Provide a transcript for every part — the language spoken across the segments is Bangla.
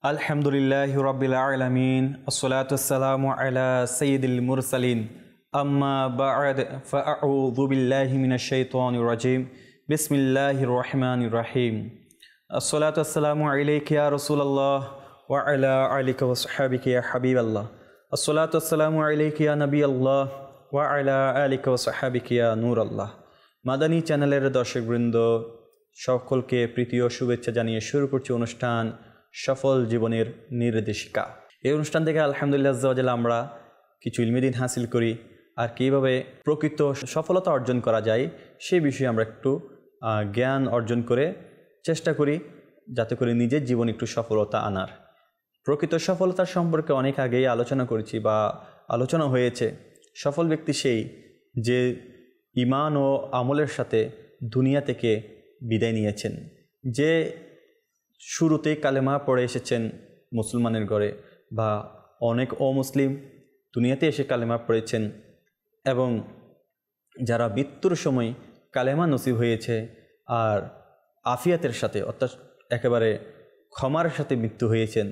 আলহামদুলিল্লাহি রাব্বিল আলামিন আসসালাতু ওয়াসসালামু আলা সাইয়্যিদিল মুরসালিন আম্মা বা'দ ফাআউযু বিল্লাহি মিনাশ শাইতানির রাজিম বিসমিল্লাহির রহমানির রহিম আসসালাতু ওয়াসসালামু আলাইকা ইয়া রাসূলুল্লাহ ওয়া আলা আলিকা ওয়া সাহবিকা ইয়া হাবিবাল্লাহ আসসালাতু ওয়াসসালামু আলাইকা ইয়া নবিয়াল্লাহ ওয়া আলা আলিকা ওয়া সাহবিকা ইয়া নূরাল্লাহ। মাদানী চ্যানেলের দর্শকবৃন্দ সকলকে প্রীতি ও শুভেচ্ছা জানিয়ে শুরু করছি অনুষ্ঠান সফল জীবনের নির্দেশিকা। এই অনুষ্ঠান থেকে আলহামদুলিল্লাহ আজ্জা ওয়া জাল্লা আমরা কিছু ইলমি দ্বীন হাসিল করি, আর কীভাবে প্রকৃত সফলতা অর্জন করা যায় সেই বিষয়ে আমরা একটু জ্ঞান অর্জন করে চেষ্টা করি যাতে করে নিজের জীবনে একটু সফলতা আনার। প্রকৃত সফলতার সম্পর্কে অনেক আগেই আলোচনা করেছি বা আলোচনা হয়েছে। সফল ব্যক্তি সেই যে ঈমান ও আমলের সাথে দুনিয়া থেকে বিদায় নিয়েছেন, যে শুরুতেই কালেমা পড়ে এসেছেন মুসলমানের ঘরে, বা অনেক অমুসলিম দুনিয়াতে এসে কালেমা পড়েছেন, এবং যারা মৃত্যুর সময় কালেমা নসিব হয়েছে আর আফিয়াতের সাথে অর্থাৎ একেবারে ক্ষমার সাথে মৃত্যু হয়েছেন,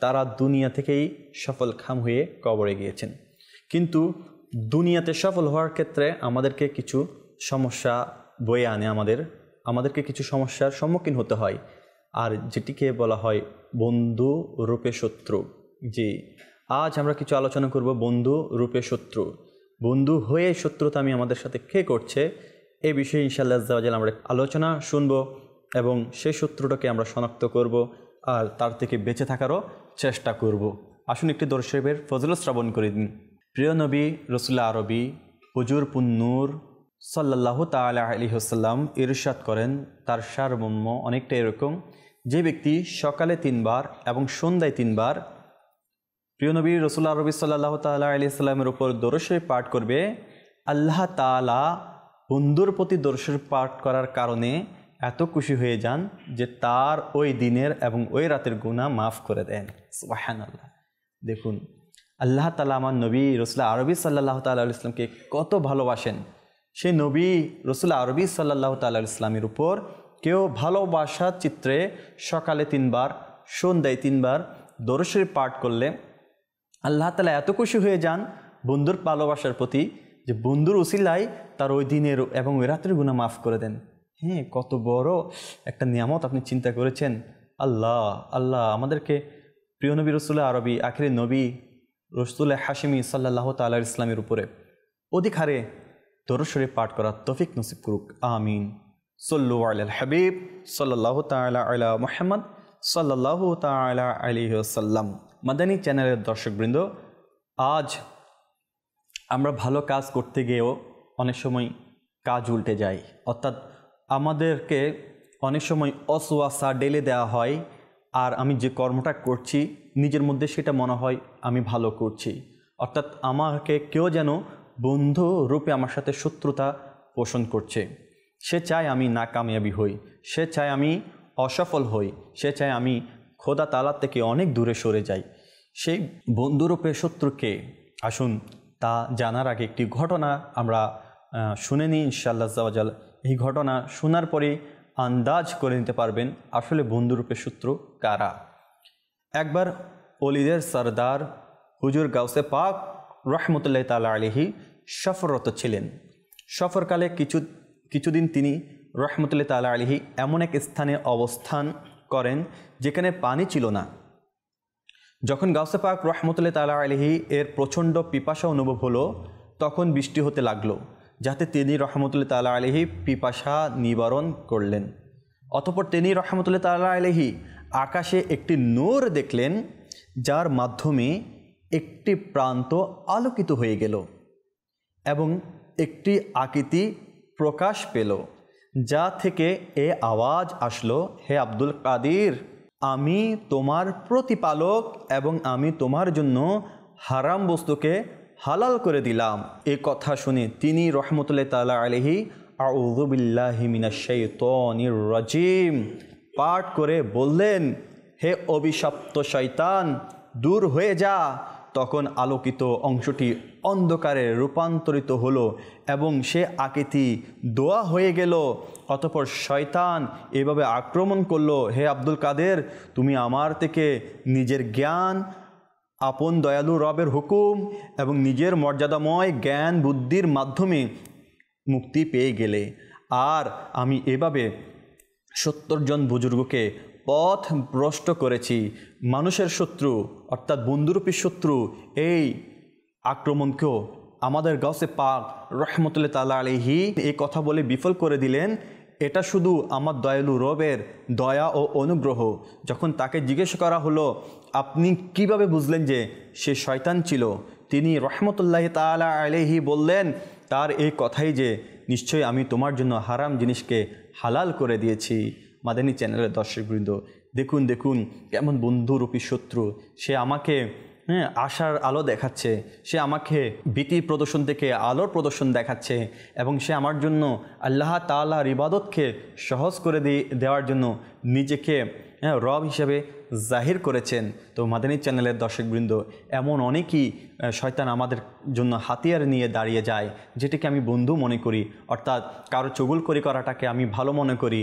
তারা দুনিয়া থেকেই সফল খাম হয়ে কবরে গিয়েছেন। কিন্তু দুনিয়াতে সফল হওয়ার ক্ষেত্রে আমাদেরকে কিছু সমস্যা বয়ে আনে, আমাদেরকে কিছু সমস্যার সম্মুখীন হতে হয়, আর যেটিকে বলা হয় বন্ধু রূপে শত্রু। জি, আজ আমরা কিছু আলোচনা করব বন্ধু রূপে শত্রু। বন্ধু হয়ে শত্রুতা আমাদের সাথে কে করছে এই বিষয়ে ইনশাআল্লাহ আজ্জা ওয়া জাল্লা আমরা আলোচনা শুনব, এবং সেই শত্রুটাকে আমরা শনাক্ত করব আর তার থেকে বেঁচে থাকারও চেষ্টা করব। আসুন একটি দরুদ শরীফের ফজিলত শ্রবণ করে দিন। প্রিয় নবী রাসূলুল্লাহ আরবি হুজুর পুন্নূর সাল্লাল্লাহু তাআলা আলাইহি ওয়াসাল্লাম ইরশাদ করেন, তার সারমর্ম অনেকটা এরকম: যে ব্যক্তি সকালে 3 বার এবং সন্ধ্যায় 3 বার প্রিয় নবী রাসূলুল্লাহ আরবি সাল্লাল্লাহু তাআলা আলাইহি ওয়াসাল্লামের উপর দরুদ শরীফ পাঠ করবে, আল্লাহ তাআলা বন্ধুর প্রতি দরুদ শরীফ পাঠ করার কারণে এত খুশি হয়ে যান যে তার ওই দিনের এবং ওই রাতের গুনাহ মাফ করে দেন। সুবহানাল্লাহ। দেখুন, আল্লাহ তাআলা আমার নবী রাসূলুল্লাহ আরবি সাল্লাল্লাহু তাআলা আলাইহি ওয়াসাল্লামকে কত ভালোবাসেন। সেই নবী রাসূলুল্লাহ আরবি সাল্লাল্লাহু তাআলা আলাইহি ওয়াসাল্লামের উপর কেউ ভালোবাসার চিত্রে সকালে 3 বার সন্ধ্যায় 3 বার দরুদ শরীফ পাঠ করলে আল্লাহ তাআলা এত খুশি হয়ে যান বন্ধুর ভালোবাসার প্রতি যে বন্ধুর উসিলায় তার ওই দিনের এবং ওই রাতের গুনাহ মাফ করে দেন। হ্যাঁ, কত বড় একটা নিয়ামত আপনি চিন্তা করেছেন। আল্লাহ আমাদেরকে প্রিয় নবী রাসূলুল্লাহ আরবি আখিরি নবী রাসূলুল্লাহ হাশিমি সাল্লাল্লাহু তাআলা আলাইহি ওয়াসাল্লামের উপরে অধিক হারে দরুদ শরীফ পাঠ করার তৌফিক নসিব করুক, আমিন। সল্লু আলাল হাবিব সাল্লাল্লাহু তাআলা আলা মুহাম্মদ সাল্লাল্লাহু তাআলা আলাইহি ওয়াসাল্লাম। মাদানী চ্যানেলের দর্শকবৃন্দ, আজ আমরা ভালো কাজ করতে গিয়েও অনেক সময় কাজ উল্টে যায়, অর্থাৎ আমাদেরকে অনেক সময় অসওয়াসা ঢেলে দেওয়া হয়, আর আমি যে কর্মটা করছি নিজের মধ্যে সেটা মনে হয় আমি ভালো করছি, অর্থাৎ আমাকে কেউ যেন বন্ধু রূপে আমার সাথে শত্রুতা পোষণ করছে। সে চায় আমি নাকামিয়াবি হই, সে চায় আমি অসফল হই, সে চায় আমি খোদা তাআলা থেকে অনেক দূরে সরে যাই। সেই বন্ধুরূপে শত্রুকে আসুন তা জানার আগে একটি ঘটনা আমরা শুনে নিই ইনশাআল্লাহ আজ্জা ওয়া জাল্লা। এই ঘটনা শোনার পরে আন্দাজ করে নিতে পারবেন আসলে বন্ধুরূপে শত্রু কারা। একবার ওলিদের সরদার হুজুর গাউসে পাক রহমতুল্লাহি তাআলা আলাইহি সফররত ছিলেন। সফরকালে কিছুদিন তিনি রহমতুল্লাহি তাআলা আলাইহি এমন এক স্থানে অবস্থান করেন যেখানে পানি ছিল না। যখন গাউসে পাক রহমতুল্লাহি তাআলা আলাইহি এর প্রচণ্ড পিপাসা অনুভব হলো, তখন বৃষ্টি হতে লাগলো, যাতে তিনি রহমতুল্লাহি তাআলা আলাইহি পিপাসা নিবারণ করলেন। অতঃপর তিনি রহমতুল্লাহি তাআলা আলাইহি আকাশে একটি নূর দেখলেন, যার মাধ্যমে একটি প্রান্ত আলোকিত হয়ে গেল এবং একটি আকৃতি প্রকাশ পেল, যা থেকে এ আওয়াজ আসলো, হে আব্দুল কাদির, আমি তোমার প্রতিপালক এবং আমি তোমার জন্য হারাম বস্তুকে হালাল করে দিলাম। এ কথা শুনে তিনি রহমতুল্লাহি তাআলা আলাইহি আউযু বিল্লাহি মিনাশ শাইতানির রাজিম পাঠ করে বললেন, হে অভিশপ্ত শয়তান, দূর হয়ে যা, তখন আলোকিত অংশটি অন্ধকারে রূপান্তরিত হলো এবং সে আকৃতি দোয়া হয়ে গেল। অতঃপর শয়তান এভাবে আক্রমণ করলো, হে আব্দুল কাদের, তুমি আমার থেকে নিজের জ্ঞান, আপন দয়ালু রবের হুকুম এবং নিজের মর্যাদাময় জ্ঞান বুদ্ধির মাধ্যমে মুক্তি পেয়ে গেলে। আর আমি এভাবে 70 জন বুজুর্গকে পথ ভ্রষ্ট করেছি। মানুষের শত্রু অর্থাৎ বন্ধুরূপী শত্রু এই আক্রমণকেও আমাদের গাউসে পাক রহমতুল্লাহ তাআলা আলাইহি এই কথা বলে বিফল করে দিলেন। এটা শুধু আমার দয়ালু রবের দয়া ও অনুগ্রহ। যখন তাকে জিজ্ঞেস করা হলো, আপনি কিভাবে বুঝলেন যে সে শয়তান ছিল, তিনি রহমতুল্লাহ তাআলা আলাইহি বললেন, তার এই কথাই যে নিশ্চয়ই আমি তোমার জন্য হারাম জিনিসকে হালাল করে দিয়েছি। মাদানী চ্যানেলের দর্শকবৃন্দ, দেখুন দেখুন কেমন বন্ধুরূপী শত্রু। সে আমাকে আশার আলো দেখাচ্ছে, সে আমাকে ভীতি প্রদর্শন থেকে আলোর প্রদর্শন দেখাচ্ছে এবং সে আমার জন্য আল্লাহ তাআলার ইবাদতকে সহজ করে দেওয়ার জন্য নিজেকে রব হিসেবে জাহির করেছেন। তো মাদানী চ্যানেলের দর্শকবৃন্দ, এমন অনেকই শয়তান আমাদের জন্য হাতিয়ার নিয়ে দাঁড়িয়ে যায়, যেটিকে আমি বন্ধু মনে করি। অর্থাৎ কারো চুগলখড়ি করাটাকে আমি ভালো মনে করি,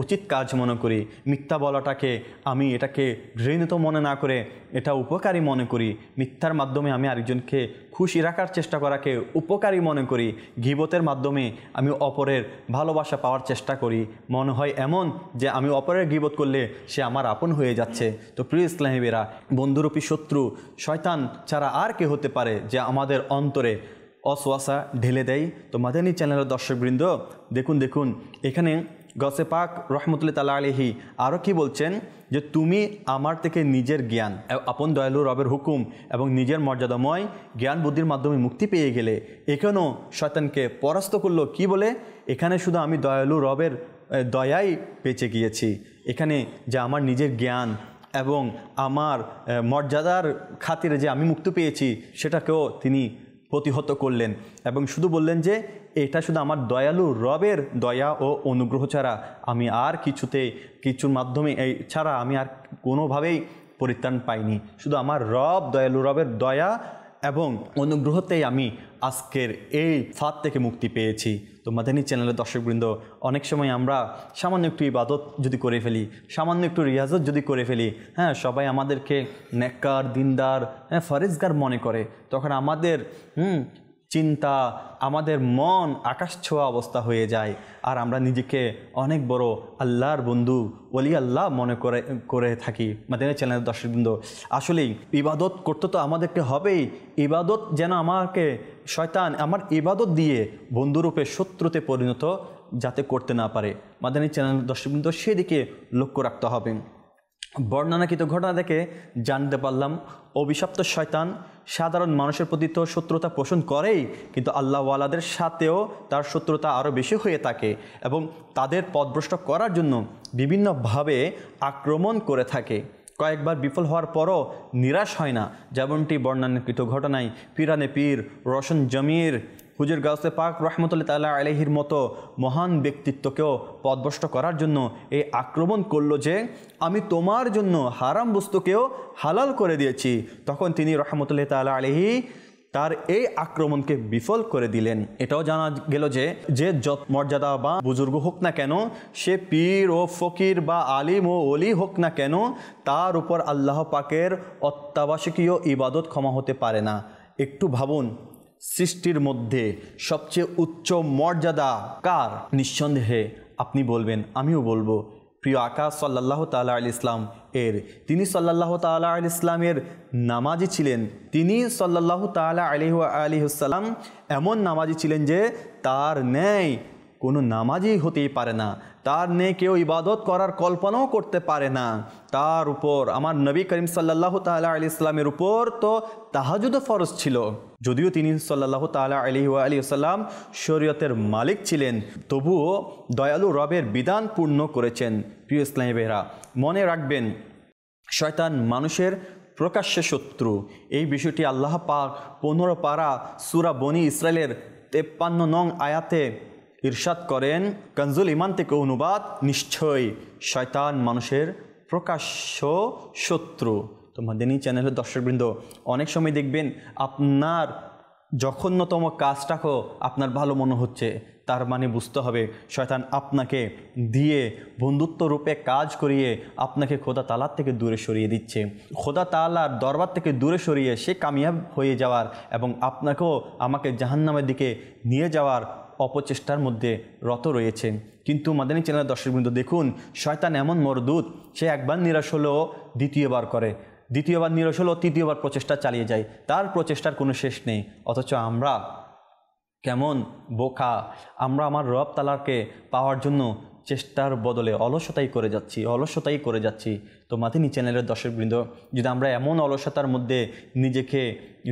উচিত কাজ মনে করি। মিথ্যা বলাটাকে আমি এটাকে ঘৃণিত মনে না করে এটা উপকারী মনে করি। মিথ্যার মাধ্যমে আমি আরেকজনকে খুশি রাখার চেষ্টা করাকে উপকারী মনে করি। গীবতের মাধ্যমে আমি অপরের ভালোবাসা পাওয়ার চেষ্টা করি। মনে হয় এমন যে আমি অপরের গীবত করলে সে আমার আপন হয়ে যাচ্ছে। তো প্রিয় ইসলামী ভাইরা, বন্ধুরূপী শত্রু শয়তান ছাড়া আর কে হতে পারে যে আমাদের অন্তরে অসওয়াসা ঢেলে দেয়। তো মাদানী চ্যানেলের দর্শকবৃন্দ, দেখুন দেখুন এখানে গাউসে পাক রহমতুল্লাহ তাআলা আলাইহি আরও কি বলছেন, যে তুমি আমার থেকে নিজের জ্ঞান, আপন দয়ালু রবের হুকুম এবং নিজের মর্যাদাময় জ্ঞান বুদ্ধির মাধ্যমে মুক্তি পেয়ে গেলে। এখানেও শয়তানকে পরাস্ত করলো কি বলে, এখানে শুধু আমি দয়ালু রবের দয়াই বেঁচে গিয়েছি। এখানে যে আমার নিজের জ্ঞান এবং আমার মর্যাদার খাতিরে যে আমি মুক্তি পেয়েছি সেটাকেও তিনি প্রতিহত করলেন এবং শুধু বললেন যে এটা শুধু আমার দয়ালু রবের দয়া ও অনুগ্রহ ছাড়া আমি আর কিছুর মাধ্যমে এই ছাড়া আমি আর কোনোভাবেই পরিত্রাণ পাইনি। শুধু আমার রব দয়ালু রবের দয়া এবং অনুগ্রহতেই আমি আজকের এই ফাঁদ থেকে মুক্তি পেয়েছি। তো মাদানী চ্যানেলের দর্শকবৃন্দ, অনেক সময় আমরা সামান্য একটু ইবাদত যদি করে ফেলি, সামান্য একটু রিয়াজত যদি করে ফেলি, সবাই আমাদেরকে নেককার, দিনদার, ফরেজগার মনে করে। তখন আমাদের চিন্তা, আমাদের মন আকাশ ছোঁয়া অবস্থা হয়ে যায় আর আমরা নিজেকে অনেক বড় আল্লাহর বন্ধু, ওলি আল্লাহ মনে করে থাকি। মাদানী চ্যানেলের দর্শকবৃন্দ, আসলেই ইবাদত করতে তো আমাদেরকে হবেই। ইবাদত যেন আমাকে শয়তান আমার ইবাদত দিয়ে বন্ধুরূপে শত্রুতে পরিণত যাতে করতে না পারে। মাদানী চ্যানেলের দর্শকবৃন্দ, সেদিকে লক্ষ্য রাখতে হবে। বর্ণনাকৃত ঘটনা থেকে জানতে পারলাম, অভিশপ্ত শয়তান সাধারণ মানুষের প্রতি তো শত্রুতা পোষণ করেই, কিন্তু আল্লাহওয়ালাদের সাথেও তার শত্রুতা আরও বেশি হয়ে থাকে এবং তাদের পথভ্রষ্ট করার জন্য বিভিন্নভাবে আক্রমণ করে থাকে। কয়েকবার বিফল হওয়ার পরও নিরাশ হয় না, যেমনটি বর্ণনাকৃত ঘটনায় পিরানে পীর রোশন জমির হুজুর গাউসে পাক রহমতুল্লাহ তাআলা আলাইহির মতো মহান ব্যক্তিত্বকেও পথভ্রষ্ট করার জন্য এই আক্রমণ করলো যে আমি তোমার জন্য হারাম বস্তুকেও হালাল করে দিয়েছি। তখন তিনি রহমতুল্লাহ তাআলা আলাইহি তার এই আক্রমণকে বিফল করে দিলেন। এটাও জানা গেল যে যত মর্যাদা বা বুজুর্গ হোক না কেন, সে পীর ও ফকির বা আলিম ও ওলি হোক না কেন, তার উপর আল্লাহ পাকের অত্যাবশ্যকীয় ইবাদত ক্ষমা হতে পারে না। একটু ভাবুন, সৃষ্টির মধ্যে সবচেয়ে উচ্চ মর্যাদা কার? নিঃসন্দেহে আপনি বলবেন, আমিও বলবো, প্রিয় আকাশ সাল্লাল্লাহু তাআলা আলাইহি ইসলাম এর। তিনি সাল্লাল্লাহু তাআলা আলাইহি ইসলামের নামাজি ছিলেন। তিনি সাল্লাল্লাহু তাআলা আলাইহি ওয়াসাল্লাম এমন নামাজি ছিলেন যে তার ন্যায় কোনো নামাজি হতেই পারে না, তার ন্যায় কেউ ইবাদত করার কল্পনাও করতে পারে না। তার উপর আমার নবী করিম সাল্লাল্লাহু তাআলা আলাইহি ইসলামের উপর তো তাহাজ্জুদও ফরজ ছিল। যদিও তিনি সাল্লাল্লাহু তাআলা আলাইহি ওয়াসাল্লাম শরীয়তের মালিক ছিলেন, তবুও দয়ালু রবের বিধান পূর্ণ করেছেন। প্রিয় ইসলামী ভাইরা, মনে রাখবেন, শয়তান মানুষের প্রকাশ্য শত্রু। এই বিষয়টি আল্লাহ পাক 15 পারা সূরা বনী ইসরাইলের 53 নং আয়াতে ইরশাদ করেন, কনজুল ইমান থেকে অনুবাদ, নিশ্চয়ই শয়তান মানুষের প্রকাশ্য শত্রু। তো তো মাদানী চ্যানেলের দর্শকবৃন্দ, অনেক সময় দেখবেন আপনার জঘন্যতম কাজটাকেও আপনার ভালো মনে হচ্ছে, তার মানে বুঝতে হবে শয়তান আপনাকে দিয়ে বন্ধুত্ব রূপে কাজ করিয়ে আপনাকে খোদা তাআলার থেকে দূরে সরিয়ে দিচ্ছে। খোদা তাআলার দরবার থেকে দূরে সরিয়ে সে কামিয়াব হয়ে যাওয়ার এবং আপনাকেও আমাকে জাহান্নামের দিকে নিয়ে যাওয়ার অপচেষ্টার মধ্যে রত রয়েছে। কিন্তু মাদানী চ্যানেলের দর্শকবৃন্দ দেখুন, শয়তান এমন মরদুদ, সে একবার নিরাশ হলেও দ্বিতীয়বার করে, দ্বিতীয়বার নিরাশ হলেও তৃতীয়বার প্রচেষ্টা চালিয়ে যায়, তার প্রচেষ্টার কোনো শেষ নেই। অথচ আমরা কেমন বোকা, আমরা আমার রব তাআলাকে পাওয়ার জন্য চেষ্টার বদলে অলসতাই করে যাচ্ছি। তো মাদানী চ্যানেলের দর্শকবৃন্দ, যদি আমরা এমন অলসতার মধ্যে নিজেকে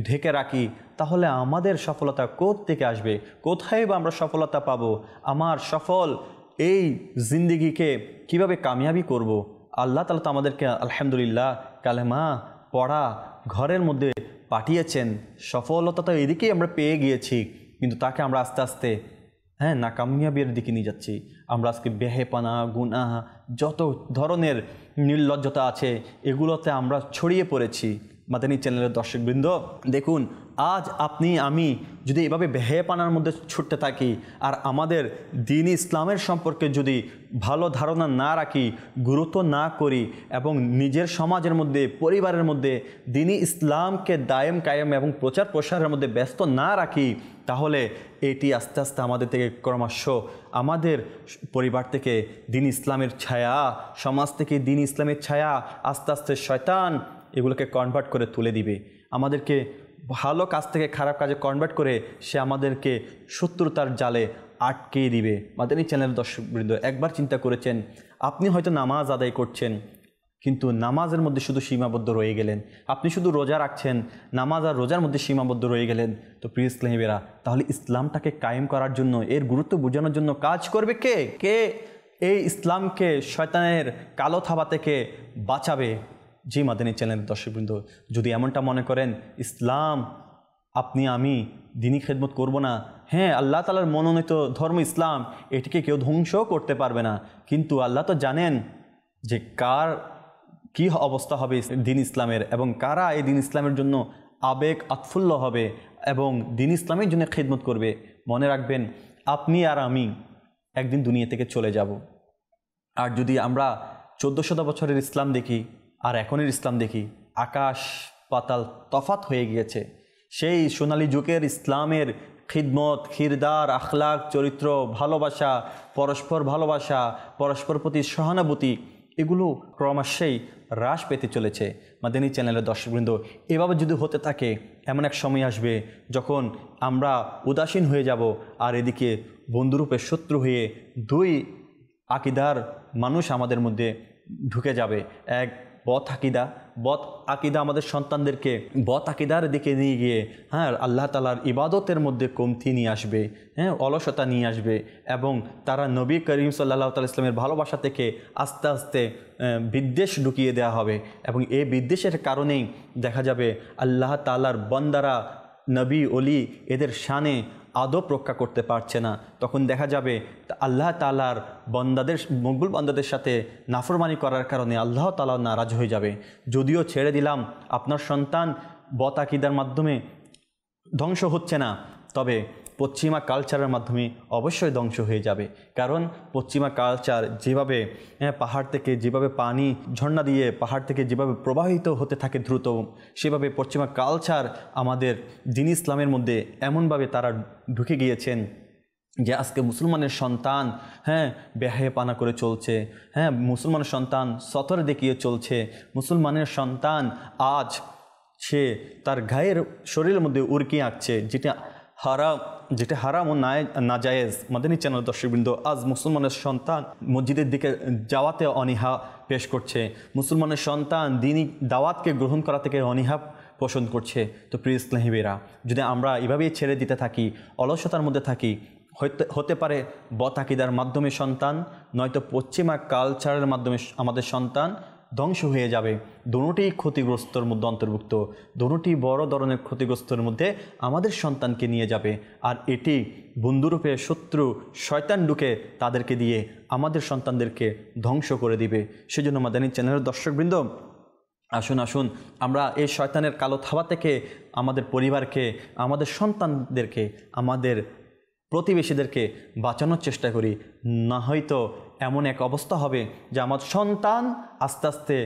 ঢেকে রাখি, তাহলে আমাদের সফলতা কোত্থেকে আসবে? কোথায় বা আমরা সফলতা পাবো? আমার সফল এই জিন্দেগিকে কিভাবে কামিয়াবি করব? আল্লাহ তাআলা তো আমাদেরকে আলহামদুলিল্লাহ কালেমা পড়া ঘরের মধ্যে পাঠিয়েছেন, সফলতা তো এদিকেই আমরা পেয়ে গিয়েছি, কিন্তু তাকে আমরা আস্তে আস্তে নাকামিয়াবির দিকে নিয়ে যাচ্ছি। আমরা আজকে বেহেপানা, গুনাহ, যত ধরনের নির্লজ্জতা আছে এগুলোতে আমরা ছড়িয়ে পড়েছি। মাদানী চ্যানেলের দর্শকবৃন্দ দেখুন, আজ আপনি আমি যদি এভাবে বেহেপানার মধ্যে ছুটতে থাকি আর আমাদের দ্বীন ইসলামের সম্পর্কে যদি ভালো ধারণা না রাখি, গুরুত্ব না করি এবং নিজের সমাজের মধ্যে, পরিবারের মধ্যে দ্বীন ইসলামকে দায়েম কায়েম এবং প্রচার প্রসারের মধ্যে ব্যস্ত না রাখি, তাহলে এটি আস্তে আস্তে আমাদের থেকে ক্রমশ আমাদের পরিবার থেকে দ্বীন ইসলামের ছায়া, সমাজ থেকে দ্বীন ইসলামের ছায়া আস্তে আস্তে শয়তান এগুলোকে কনভার্ট করে তুলে দিবে। আমাদেরকে ভালো কাজ থেকে খারাপ কাজে কনভার্ট করে সে আমাদেরকে শত্রুতার জালে আটকে দিবে। মাদানী চ্যানেল দর্শকবৃন্দ, একবার চিন্তা করেছেন, আপনি হয়তো নামাজ আদায় করছেন কিন্তু নামাজের মধ্যে শুধু সীমাবদ্ধ রয়ে গেলেন, আপনি শুধু রোজা রাখছেন, নামাজ আর রোজার মধ্যে সীমাবদ্ধ রয়ে গেলেন। তো প্রিয় ইসলামীরা, তাহলে ইসলামটাকে কায়েম করার জন্য, এর গুরুত্ব বোঝানোর জন্য কাজ করবে কে? এই ইসলামকে শয়তানের কালো থাবা থেকে বাঁচাবে। জি মাদানী চ্যানেল দর্শকবৃন্দ, যদি এমনটা মনে করেন ইসলাম আপনি আমি দ্বীনি খেদমত করব না, আল্লাহ তাআলার মনোনীত ধর্ম ইসলাম, এটিকে কেউ ধ্বংসও করতে পারবে না, কিন্তু আল্লাহ তো জানেন যে কার কি অবস্থা হবে দ্বীন ইসলামের এবং কারা এই দ্বীন ইসলামের জন্য আবেগ আতফুল্ল হবে এবং দ্বীন ইসলামের জন্য খেদমত করবে। মনে রাখবেন, আপনি আর আমি একদিন দুনিয়া থেকে চলে যাব। আর যদি আমরা 1400 বছরের ইসলাম দেখি আর এখনের ইসলাম দেখি, আকাশ পাতাল তফাত হয়ে গিয়েছে। সেই সোনালী যুগের ইসলামের খিদমত, কিরদার, আখলাক, চরিত্র, ভালোবাসা, পরস্পর প্রতি সহানুভূতি, এগুলো ক্রমশই হ্রাস পেতে চলেছে। মাদানী চ্যানেলের দর্শকবৃন্দ, এভাবে যদি হতে থাকে, এমন এক সময় আসবে যখন আমরা উদাসীন হয়ে যাব আর এদিকে বন্ধুরূপে শত্রু হয়ে দুই আকিদার মানুষ আমাদের মধ্যে ঢুকে যাবে। এক বদ আকিদা আমাদের সন্তানদেরকে বদ আকিদার দিকে নিয়ে গিয়ে আল্লাহ তাআলার ইবাদতের মধ্যে কমতি নিয়ে আসবে, অলসতা নিয়ে আসবে এবং তারা নবী করিম সাল্লাল্লাহু তাআলা ইসলামের ভালোবাসা থেকে আস্তে আস্তে বিদ্বেষ ঢুকিয়ে দেওয়া হবে এবং এই বিদ্বেষের কারণেই দেখা যাবে আল্লাহ তাআলার বান্দারা, নবী ওলি, এদের শানে আদব রক্ষা করতে পারছে না। তখন দেখা যাবে আল্লাহ তাআলার বান্দাদের, মকবুল বান্দাদের সাথে নাফরমানি করার কারণে আল্লাহ তাআলা নারাজ হয়ে যাবে। যদিও ছেড়ে দিলাম আপনার সন্তান বদ আকিদার মাধ্যমে ধ্বংস হচ্ছে না, তবে পশ্চিমা কালচারের মাধ্যমে অবশ্যই ধ্বংস হয়ে যাবে। কারণ পশ্চিমা কালচার যেভাবে পাহাড় থেকে যেভাবে পানি ঝর্ণা দিয়ে পাহাড় থেকে যেভাবে প্রবাহিত হতে থাকে দ্রুত, সেভাবে পশ্চিমা কালচার আমাদের দ্বীন ইসলামের মধ্যে এমনভাবে তারা ঢুকে গিয়েছেন যে আজকে মুসলমানের সন্তান বেহায়াপনা করে চলছে, মুসলমানের সন্তান সতর দেখিয়ে চলছে, মুসলমানের সন্তান আজ সে তার গায়ের শরীরের মধ্যে উড়কি আঁকছে, যেটা হারাম ও নাজায়েজ। মাদানী চ্যানেল দর্শকবৃন্দ, আজ মুসলমানের সন্তান মসজিদের দিকে যাওয়াতে অনীহা পেশ করছে, মুসলমানের সন্তান দ্বীনি দাওয়াতকে গ্রহণ করা থেকে অনীহা পোষণ করছে। তো প্রিয় ইসলামীরা, যদি আমরা এভাবেই ছেড়ে দিতে থাকি, অলসতার মধ্যে থাকি, হতে পারে বদ আকিদার মাধ্যমে সন্তান, নয়তো পশ্চিমা কালচারের মাধ্যমে আমাদের সন্তান ধ্বংস হয়ে যাবে। দুটোই ক্ষতিগ্রস্তর মধ্যে অন্তর্ভুক্ত, দুটোই বড় ধরনের ক্ষতিগ্রস্তর মধ্যে আমাদের সন্তানকে নিয়ে যাবে। আর এটি বন্ধুরূপে শত্রু শয়তান ঢুকে তাদেরকে দিয়ে আমাদের সন্তানদেরকে ধ্বংস করে দিবে। সেজন্য মাদানী চ্যানেলের দর্শকবৃন্দ, আসুন আসুন আমরা এই শয়তানের কালো থাবা থেকে আমাদের পরিবারকে, আমাদের সন্তানদেরকে, আমাদের প্রতিবেশীদেরকে বাঁচানোর চেষ্টা করি। না হয়তো এমন এক অবস্থা হবে যে আমার সন্তান আস্তে আস্তে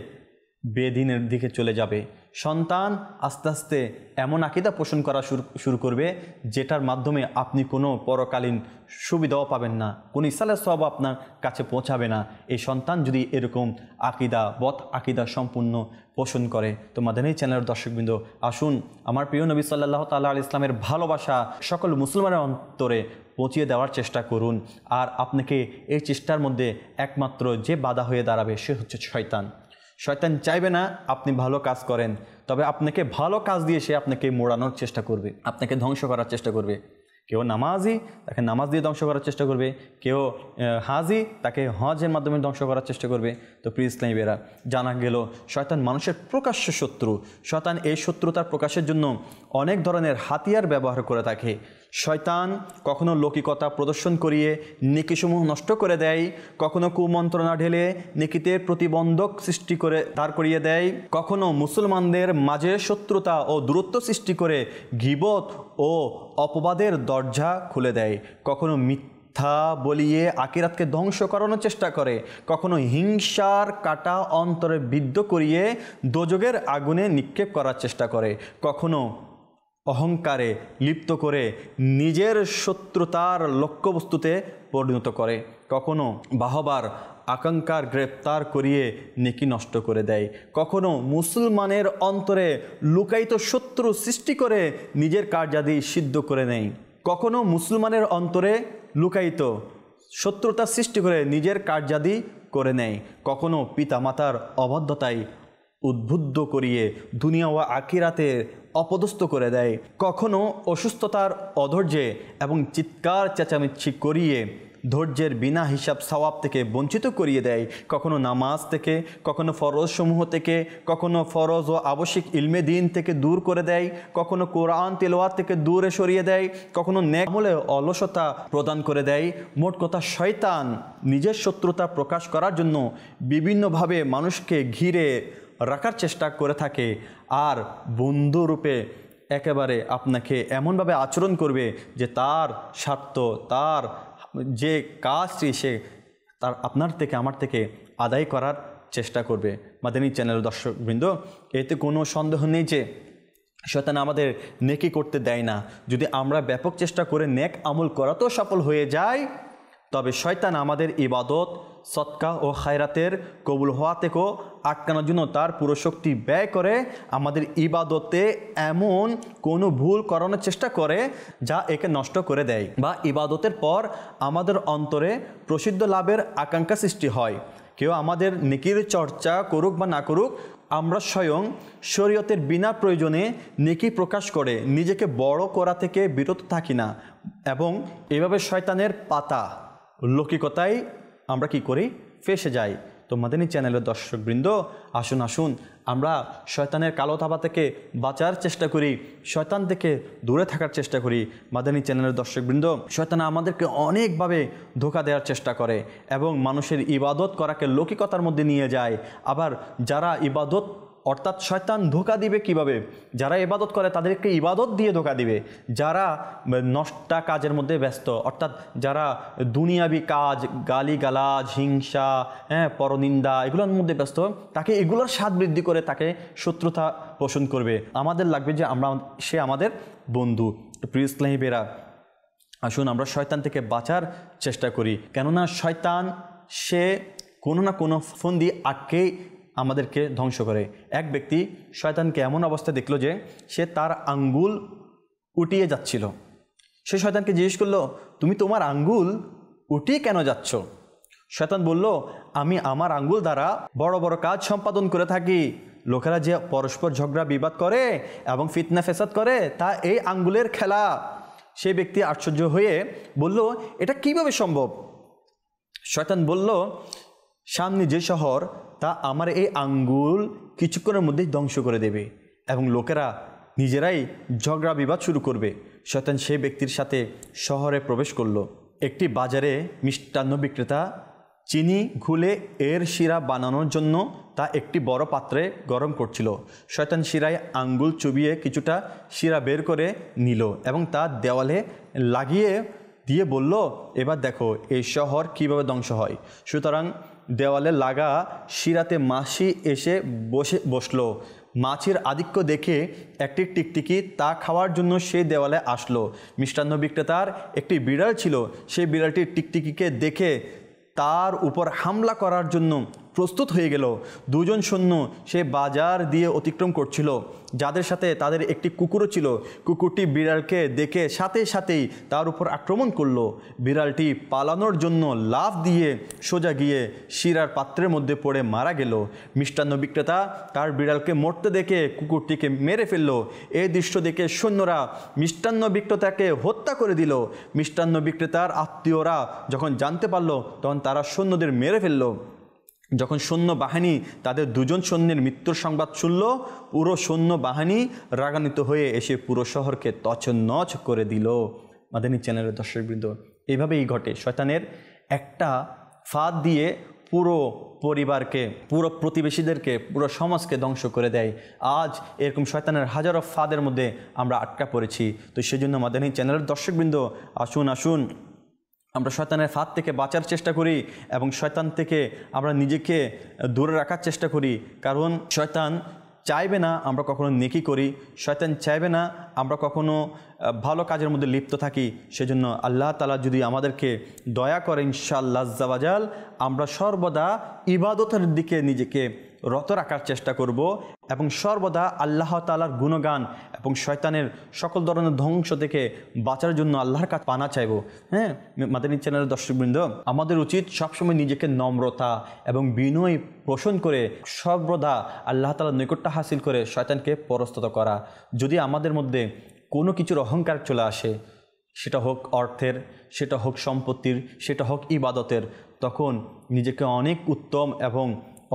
বেদিনের দিকে চলে যাবে, সন্তান আস্তে আস্তে এমন আকীদা পোষণ করা শুরু করবে যেটার মাধ্যমে আপনি কোনো পরকালীন সুবিধাও পাবেন না, কোনো ইসালের সব আপনার কাছে পৌঁছাবে না। এই সন্তান যদি এরকম আকীদা, বদ আকীদা সম্পূর্ণ পোষণ করে। তো মাদানী চ্যানেলের দর্শকবৃন্দ, আসুন আমার প্রিয় নবী সাল্লাল্লাহু তাআলা আলাইহি ইসলামের ভালোবাসা সকল মুসলমানের অন্তরে পৌঁছিয়ে দেওয়ার চেষ্টা করুন। আর আপনাকে এই চেষ্টার মধ্যে একমাত্র যে বাধা হয়ে দাঁড়াবে সে হচ্ছে শয়তান। শয়তান চাইবে না আপনি ভালো কাজ করেন, তবে আপনাকে ভালো কাজ দিয়ে সে আপনাকে মোড়ানোর চেষ্টা করবে, আপনাকে ধ্বংস করার চেষ্টা করবে। কেউ নামাজি, তাকে নামাজ দিয়ে ধ্বংস করার চেষ্টা করবে, কেউ হাজি, তাকে হজের মাধ্যমে ধ্বংস করার চেষ্টা করবে। তো প্রিয় ইসলামী ভাইরা, জানা গেল শয়তান মানুষের প্রকাশ্য শত্রু। শয়তান এই শত্রুতার প্রকাশের জন্য অনেক ধরনের হাতিয়ার ব্যবহার করে থাকে। শয়তান কখনো লৌকিকতা প্রদর্শন করিয়ে নেকিসমূহ নষ্ট করে দেয়, কখনো কুমন্ত্রণা ঢেলে নেকিতে প্রতিবন্ধক সৃষ্টি করে দাঁড় করিয়ে দেয়, কখনো মুসলমানদের মাঝে শত্রুতা ও দূরত্ব সৃষ্টি করে গীবত ও অপবাদের দরজা খুলে দেয়, কখনো মিথ্যা বলিয়ে আখিরাতকে ধ্বংস করানোর চেষ্টা করে, কখনো হিংসার কাঁটা অন্তরে বিদ্ধ করিয়ে দোজখের আগুনে নিক্ষেপ করার চেষ্টা করে, কখনো অহংকারে লিপ্ত করে নিজের শত্রুতার লক্ষ্যবস্তুতে পরিণত করে, কখনো বাহবার আকাঙ্ক্ষার গ্রেপ্তার করিয়ে নেকি নষ্ট করে দেয়, কখনো মুসলমানের অন্তরে লুকায়িত শত্রু সৃষ্টি করে নিজের কার্যাদি সিদ্ধ করে নেয়, কখনো মুসলমানের অন্তরে লুকায়িত শত্রুতা সৃষ্টি করে নিজের কার্যাদি করে নেয়, কখনো পিতামাতার অবাধ্যতায় উদ্বুদ্ধ করিয়ে দুনিয়া ও আখিরাতে অপদস্থ করে দেয়, কখনো অসুস্থতার অধৈর্যে এবং চিৎকার চেঁচামেচি করিয়ে ধৈর্যের বিনা হিসাব সওয়াব থেকে বঞ্চিত করিয়ে দেয়, কখনো নামাজ থেকে, কখনো ফরজ সমূহ থেকে, কখনো ফরজ ও আবশ্যিক ইলমে দিন থেকে দূর করে দেয়, কখনো কোরআন তেলাওয়াত থেকে দূরে সরিয়ে দেয়, কখনো নেক আমলে অলসতা প্রদান করে দেয়। মোট কথা, শয়তান নিজের শত্রুতা প্রকাশ করার জন্য বিভিন্নভাবে মানুষকে ঘিরে রাখার চেষ্টা করে থাকে, আর বন্ধুরূপে একেবারে আপনাকে এমনভাবে আচরণ করবে যে তার স্বার্থ, তার যে কাজটি সে তার আপনার থেকে আমার থেকে আদায় করার চেষ্টা করবে। মাদানী চ্যানেলের দর্শকবৃন্দ, এতে কোনো সন্দেহ নেই যে শয়তান আমাদের নেকি করতে দেয় না। যদি আমরা ব্যাপক চেষ্টা করে নেক আমল করাতেও সফল হয়ে যাই, তবে শয়তান আমাদের ইবাদত, সদকা ও খায়রাতের কবুল হওয়া থেকেও আটকানোর জন্য তার পুরো শক্তি ব্যয় করে আমাদের ইবাদতে এমন কোনো ভুল করানোর চেষ্টা করে যা একে নষ্ট করে দেয়, বা ইবাদতের পর আমাদের অন্তরে প্রসিদ্ধ লাভের আকাঙ্ক্ষা সৃষ্টি হয়। কেউ আমাদের নেকির চর্চা করুক বা না করুক, আমরা স্বয়ং শরীয়তের বিনা প্রয়োজনে নেকি প্রকাশ করে নিজেকে বড় করা থেকে বিরত থাকি না, এবং এভাবে শয়তানের পাতা লৌকিকতায় আমরা কি করি, ফেসে যাই। তো মাদানী চ্যানেলের দর্শকবৃন্দ, আসুন আসুন আমরা শয়তানের কালো থাবা থেকে বাঁচার চেষ্টা করি, শয়তান থেকে দূরে থাকার চেষ্টা করি। মাদানী চ্যানেলের দর্শকবৃন্দ, শয়তান আমাদেরকে অনেকভাবে ধোঁকা দেওয়ার চেষ্টা করে এবং মানুষের ইবাদত করাকে লৌকিকতার মধ্যে নিয়ে যায়। আবার যারা ইবাদত, অর্থাৎ শয়তান ধোঁকা দিবে কিভাবে, যারা ইবাদত করে তাদেরকে ইবাদত দিয়ে ধোঁকা দিবে, যারা নষ্টা কাজের মধ্যে ব্যস্ত, অর্থাৎ যারা দুনিয়াবি কাজ, গালিগালাজ, হিংসা, পরনিন্দা এগুলোর মধ্যে ব্যস্ত, তাকে এগুলোর স্বাদ বৃদ্ধি করে তাকে শত্রুতা পোষণ করবে। আমাদের লাগবে যে সে আমাদের বন্ধু। প্রিয় ইসলামী ভাইরা, আসুন আমরা শয়তান থেকে বাঁচার চেষ্টা করি, কেননা শয়তান সে কোনো না কোনো ফন্দি আটকে আমাদেরকে ধ্বংস করে। এক ব্যক্তি শয়তানকে এমন অবস্থা দেখলো যে সে তার আঙ্গুল উঠিয়ে যাচ্ছিল। সে শয়তানকে জিজ্ঞেস করলো, তুমি তোমার আঙ্গুল উঠিয়ে কেন যাচ্ছ? শয়তান বলল, আমি আমার আঙ্গুল দ্বারা বড় বড় কাজ সম্পাদন করে থাকি। লোকেরা যে পরস্পর ঝগড়া বিবাদ করে এবং ফিতনা ফেসাদ করে তা এই আঙ্গুলের খেলা। সে ব্যক্তি আশ্চর্য হয়ে বলল, এটা কিভাবে সম্ভব? শয়তান বলল, সামনে যে শহর তা আমার এই আঙ্গুল কিছুক্ষণের মধ্যেই ধ্বংস করে দেবে এবং লোকেরা নিজেরাই ঝগড়া বিবাদ শুরু করবে। শয়তান সেই ব্যক্তির সাথে শহরে প্রবেশ করলো। একটি বাজারে মিষ্টান্ন বিক্রেতা চিনি ঘুলে এর শিরা বানানোর জন্য তা একটি বড় পাত্রে গরম করছিল। শয়তান শিরায় আঙ্গুল চুবিয়ে কিছুটা শিরা বের করে নিল এবং তা দেওয়ালে লাগিয়ে দিয়ে বলল, এবার দেখো এই শহর কীভাবে ধ্বংস হয়। সুতরাং দেওয়ালে লাগা শিরাতে মাছি এসে বসলো। মাছির আধিক্য দেখে একটি টিকটিকি তা খাওয়ার জন্য সেই দেওয়ালে আসলো। মিষ্টান্ন বিক্রেতার একটি বিড়াল ছিল। সেই বিড়ালটি টিকটিকিকে দেখে তার উপর হামলা করার জন্য প্রস্তুত হয়ে গেল। দুজন সৈন্য সে বাজার দিয়ে অতিক্রম করছিল, যাদের সাথে তাদের একটি কুকুরও ছিল। কুকুরটি বিড়ালকে দেখে সাথে সাথেই তার উপর আক্রমণ করলো। বিড়ালটি পালানোর জন্য লাফ দিয়ে সোজা গিয়ে শিরার পাত্রের মধ্যে পড়ে মারা গেল। মিষ্টান্ন বিক্রেতা তার বিড়ালকে মরতে দেখে কুকুরটিকে মেরে ফেলল। এই দৃশ্য দেখে সৈন্যরা মিষ্টান্ন বিক্রেতাকে হত্যা করে দিল। মিষ্টান্ন বিক্রেতার আত্মীয়রা যখন জানতে পারল তখন তারা সৈন্যদের মেরে ফেলল। যখন সৈন্য বাহিনী তাদের দুজন সৈন্যের মৃত্যুর সংবাদ শুনল, পুরো সৈন্য বাহিনী রাগান্বিত হয়ে এসে পুরো শহরকে তছনছ করে দিল। মাদানী চ্যানেলের দর্শকবৃন্দ, এইভাবেই ঘটে। শয়তানের একটা ফাঁদ দিয়ে পুরো পরিবারকে, পুরো প্রতিবেশীদেরকে, পুরো সমাজকে ধ্বংস করে দেয়। আজ এরকম শয়তানের হাজারো ফাঁদের মধ্যে আমরা আটকা পড়েছি। তো সেজন্য মাদানী চ্যানেলের দর্শকবৃন্দ, আসুন আমরা শয়তানের ফাঁদ থেকে বাঁচার চেষ্টা করি এবং শয়তান থেকে আমরা নিজেকে দূরে রাখার চেষ্টা করি। কারণ শয়তান চাইবে না আমরা কখনো নেকি করি, শয়তান চাইবে না আমরা কখনো ভালো কাজের মধ্যে লিপ্ত থাকি। সেজন্য আল্লাহ তাআলা যদি আমাদেরকে দয়া করে, ইনশাআল্লাহ আজ্জা ওয়াজাল, আমরা সর্বদা ইবাদতের দিকে নিজেকে রত রাখার চেষ্টা করব এবং সর্বদা আল্লাহ তাআলার গুণগান এবং শয়তানের সকল ধরনের ধ্বংস থেকে বাঁচার জন্য আল্লাহর কাছে পানা চাইব। হ্যাঁ, মাদানী চ্যানেলের দর্শকবৃন্দ, আমাদের উচিত সবসময় নিজেকে নম্রতা এবং বিনয় পোষণ করে সর্বদা আল্লাহ তাআলার নৈকট্য হাসিল করে শয়তানকে পরাস্ত করা। যদি আমাদের মধ্যে কোনো কিছুর অহংকার চলে আসে, সেটা হোক অর্থের, সেটা হোক সম্পত্তির, সেটা হোক ইবাদতের, তখন নিজেকে অনেক উত্তম এবং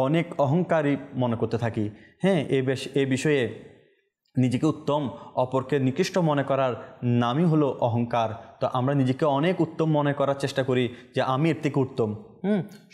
অনেক অহংকারী মনে করতে থাকি। হ্যাঁ, এই বিষয়ে নিজেকে উত্তম, অপরকে নিকৃষ্ট মনে করার নামই হলো অহংকার। তো আমরা নিজেকে অনেক উত্তম মনে করার চেষ্টা করি যে আমি এর থেকে উত্তম।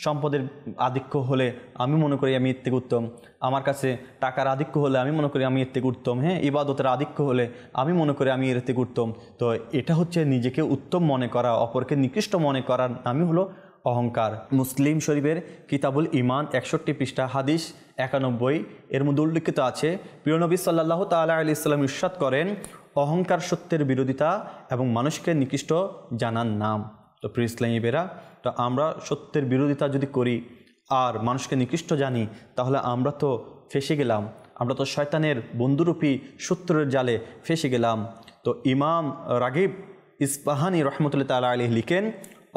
সম্পদের আধিক্য হলে আমি মনে করি আমি এর থেকে উত্তম, আমার কাছে টাকার আধিক্য হলে আমি মনে করি আমি এর থেকে উত্তম। হ্যাঁ, ইবাদতের আধিক্য হলে আমি মনে করি আমি এর থেকে উত্তম। তো এটা হচ্ছে নিজেকে উত্তম মনে করা, অপরকে নিকৃষ্ট মনে করার নামই হলো অহংকার। মুসলিম শরীফের কিতাবুল ইমান 61 পৃষ্ঠা হাদিস 91 এর মধ্যে উল্লিখিত আছে, প্রিয় নবী সাল্লাল্লাহু তাআলা আলাইহি সাল্লাম ইরশাদ করেন, অহংকার সত্যের বিরোধিতা এবং মানুষকে নিকৃষ্ট জানার নাম। তো প্রিয় ইসলামী বেরা, তো আমরা সত্যের বিরোধিতা যদি করি আর মানুষকে নিকৃষ্ট জানি, তাহলে আমরা তো ফেসে গেলাম, আমরা তো শয়তানের বন্ধুরূপী সূত্রের জালে ফেসে গেলাম। তো ইমাম রাগিব ইস্পাহানি রহমতুল্লাহ তাআলা আলাইহি লিখেন,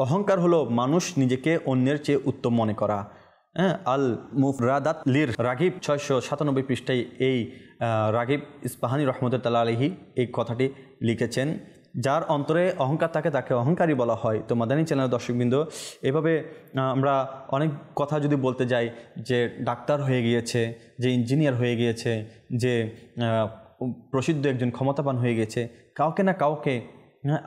অহংকার হলো মানুষ নিজেকে অন্যের চেয়ে উত্তম মনে করা। হ্যাঁ, আল মুফরাদাত লির রাগিব 697 পৃষ্ঠায় এই রাগিব ইস্পাহানি রহমতুল্লাহ আলাইহি এই কথাটি লিখেছেন। যার অন্তরে অহংকার থাকে তাকে অহংকারী বলা হয়। তো মাদানী চ্যানেলের দর্শকবৃন্দ, এভাবে আমরা অনেক কথা যদি বলতে যাই, যে ডাক্তার হয়ে গিয়েছে, যে ইঞ্জিনিয়ার হয়ে গিয়েছে, যে প্রসিদ্ধ একজন ক্ষমতাবান হয়ে গিয়েছে, কাউকে না কাউকে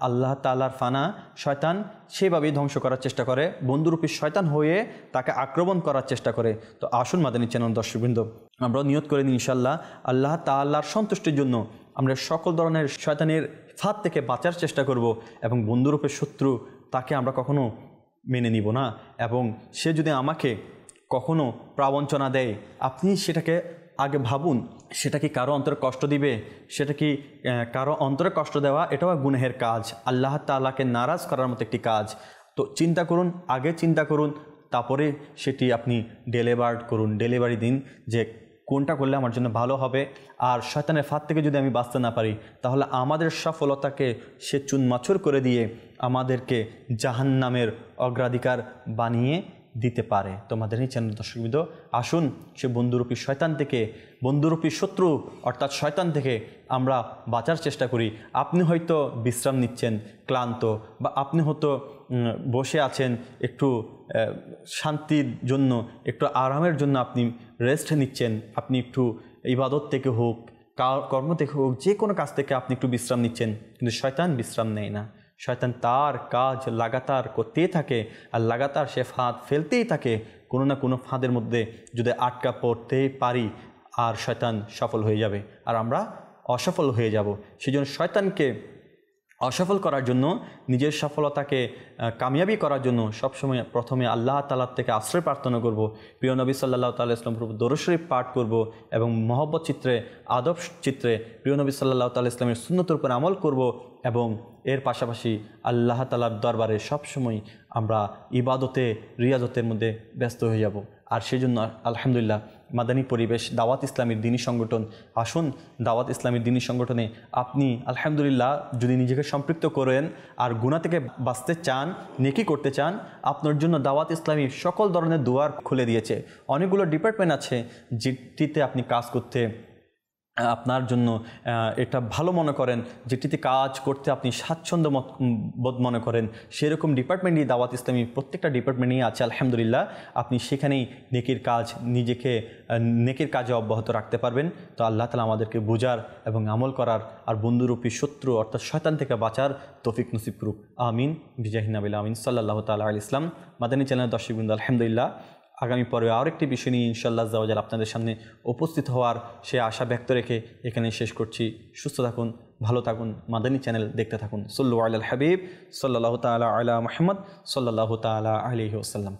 আল্লাহ তাআলার ফানা শয়তান সেভাবেই ধ্বংস করার চেষ্টা করে, বন্ধুরূপী শয়তান হয়ে তাকে আক্রমণ করার চেষ্টা করে। তো আসুন মাদানী চ্যানেল দর্শকবৃন্দ, আমরা নিয়ত করে নিই ইনশাআল্লাহ আল্লাহ তাআলার সন্তুষ্টির জন্য আমরা সকল ধরনের শয়তানের ফাঁদ থেকে বাঁচার চেষ্টা করব এবং বন্ধুরূপে শত্রু তাকে আমরা কখনো মেনে নিব না। এবং সে যদি আমাকে কখনো প্রবঞ্চনা দেয়, আপনি সেটাকে আগে ভাবুন, সেটা কি কারো অন্তরে কষ্ট দিবে? সেটা কি কারো অন্তরে কষ্ট দেওয়া এটাও গুনাহের কাজ, আল্লাহ তাআলাকে নারাজ করার মতো একটি কাজ। তো চিন্তা করুন, আগে চিন্তা করুন, তারপরে সেটি আপনি ডেলিভারি দিন যে কোনটা করলে আমার জন্য ভালো হবে। আর শয়তানের ফাঁদ থেকে যদি আমি বাঁচতে না পারি, তাহলে আমাদের সফলতাকে সে চুনমাচুর করে দিয়ে আমাদেরকে জাহান্নামের অগ্রাধিকার বানিয়ে দিতে পারে। তো মাদানী চ্যানেল দর্শকবৃন্দ, আসুন সে বন্ধুরূপী শয়তান থেকে, বন্ধুরূপী শত্রু অর্থাৎ শয়তান থেকে আমরা বাঁচার চেষ্টা করি। আপনি হয়তো বিশ্রাম নিচ্ছেন ক্লান্ত, বা আপনি হয়তো বসে আছেন একটু শান্তির জন্য, একটু আরামের জন্য আপনি রেস্ট নিচ্ছেন, আপনি একটু ইবাদত থেকে হোক, কর্ম থেকে হোক, যে কোনো কাজ থেকে আপনি একটু বিশ্রাম নিচ্ছেন, কিন্তু শয়তান বিশ্রাম নেয় না। শয়তান তার কাজ লাগাতার করতেই থাকে আর লাগাতার সে ফাঁদ ফেলতেই থাকে। কোনো না কোনো ফাঁদের মধ্যে যদি আটকা পড়তেই পারি আর শয়তান সফল হয়ে যাবে আর আমরা অসফল হয়ে যাব। সেজন্য শয়তানকে অসফল করার জন্য, নিজের সফলতাকে কামিয়াবি করার জন্য সবসময় প্রথমে আল্লাহ তাআলার থেকে আশ্রয় প্রার্থনা করব, প্রিয় নবী সাল্লাল্লাহু তাআলা ইসলাম দরুদ শরীফ পাঠ করব এবং মহব্বত চিত্রে, আদব চিত্রে প্রিয় নবী সাল্লাল্লাহু তাআলা ইসলামের সুন্নতের উপর আমল করব এবং এর পাশাপাশি আল্লাহ তাআলার দরবারে সবসময় আমরা ইবাদতে, রিয়াজতের মধ্যে ব্যস্ত হয়ে যাব। আর সেজন্য আলহামদুলিল্লাহ মাদানী পরিবেশ দাওয়াত ইসলামীর দ্বীনী সংগঠন, আসুন দাওয়াত ইসলামীর দ্বীনী সংগঠনে আপনি আলহামদুলিল্লাহ যদি নিজেকে সম্পৃক্ত করেন আর গুনাহ থেকে বাঁচতে চান, নেকি করতে চান, আপনার জন্য দাওয়াত ইসলামী সকল ধরনের দুয়ার খুলে দিয়েছে। অনেকগুলো ডিপার্টমেন্ট আছে যেটিতে আপনি কাজ করতে আপনার জন্য এটা ভালো মনে করেন, যেটিতে কাজ করতে আপনি স্বাচ্ছন্দ্য বোধ মনে করেন, সেরকম ডিপার্টমেন্টই দাওয়াত ইসলামী প্রত্যেকটা ডিপার্টমেন্টই আছে আলহামদুলিল্লাহ। আপনি সেখানেই নেকির কাজ, নিজেকে নেকির কাজে অব্যাহত রাখতে পারবেন। তো আল্লাহ তাআলা আমাদেরকে বোঝার এবং আমল করার আর বন্ধুরূপী শত্রু অর্থাৎ শয়তান থেকে বাঁচার তৌফিক নসিব করুক। আমিন বিজাহি নবিল আমিন সাল্লাল্লাহু তাআলা আলাইহি ইসলাম। মাদানী চ্যানেলের দর্শকবৃন্দ আলহামদুলিল্লাহ আগামী পর্বে আরেকটি বিষয় নিয়ে ইনশাআল্লাহ আজ্জা ওয়া জাল আপনাদের সামনে উপস্থিত হওয়ার সে আশা ব্যক্ত রেখে এখানে শেষ করছি। সুস্থ থাকুন, ভালো থাকুন, মাদানী চ্যানেল দেখতে থাকুন। সাল্লু আলাল হাবিব সাল্লাল্লাহু তাআলা আলা মুহাম্মদ সাল্লাল্লাহু তাআলা আলাইহি ওয়াসাল্লাম।